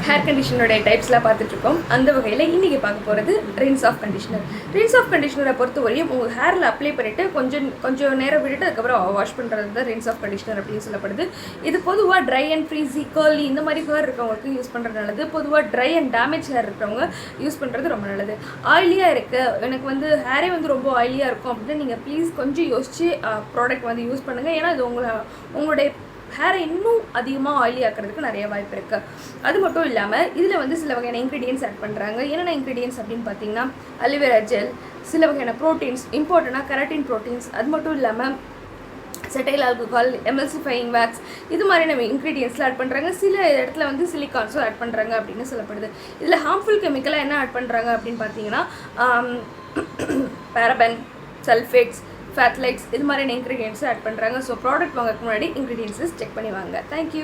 Hair கண்டிஷனரோட டைப்ஸ்லாம் பார்த்துட்ருக்கோம். அந்த வகையில் இன்றைக்கி பார்க்க போகிறது rinse off conditioner. Rinse off கண்டிஷனரை பொறுத்தவரையும் உங்கள் ஹேரில் அப்ளை பண்ணிவிட்டு கொஞ்சம் நேரம் விட்டுட்டு அதுக்கப்புறம் வாஷ் பண்ணுறது தான் ரின்ஸ் ஆஃப் கண்டிஷனர் அப்படின்னு சொல்லப்படுது. இது பொதுவாக ட்ரை அண்ட் ஃப்ரீஸி கர்லி இந்த மாதிரி ஹேர் இருக்கிறவங்களுக்கு யூஸ் பண்ணுறது நல்லது. பொதுவாக ட்ரை அண்ட் டேமேஜ் ஹேர் இருக்கிறவங்க யூஸ் பண்ணுறது ரொம்ப நல்லது. ஆயிலியாக இருக்குது, எனக்கு ஹேரே ரொம்ப ஆயிலியாக இருக்கும் அப்படின்னு நீங்கள் ப்ளீஸ் கொஞ்சம் யோசிச்சு ப்ராடக்ட் யூஸ் பண்ணுங்கள். ஏன்னா இது உங்களுடைய ஹேரை இன்னும் அதிகமாக ஆயிலி ஆக்கிறதுக்கு நிறைய வாய்ப்பு இருக்குது. அது மட்டும் இல்லாமல் இதில் சில வகையான இன்க்ரீடியன்ஸ் ஆட் பண்ணுறாங்க. என்னென்ன இன்க்ரீடியன்ஸ் அப்படின்னு பார்த்தீங்கன்னா அலிவேரா ஜெல், சில வகையான ப்ரோட்டீன்ஸ், இம்பார்ட்டண்டாக கெரட்டின் ப்ரோட்டீன்ஸ், அது மட்டும் இல்லாமல் செட்டைல் ஆல்கஹால், எமல்சிஃபையிங் வேக்ஸ், இது மாதிரியான இன்க்ரீடியன்ஸ்லாம் ஆட் பண்ணுறாங்க. சில இடத்துல சிலிகான்ஸும் ஆட் பண்ணுறாங்க அப்படின்னு சொல்லப்படுது. இதில் ஹார்ம்ஃபுல் கெமிக்கலாக என்ன ஆட் பண்ணுறாங்க அப்படின்னு பார்த்தீங்கன்னா பேரபன், சல்ஃபேட்ஸ், ஃபேட்லைட்ஸ், இது மாதிரியான இன்க்ரீடியன்ஸை ஆட் பண்ணுறாங்க. ஸோ ப்ராடக்ட் வாங்கறதுக்கு முன்னாடி இன்க்ரீடியன்ஸஸ் செக் பண்ணி வாங்க. தேங்க்யூ.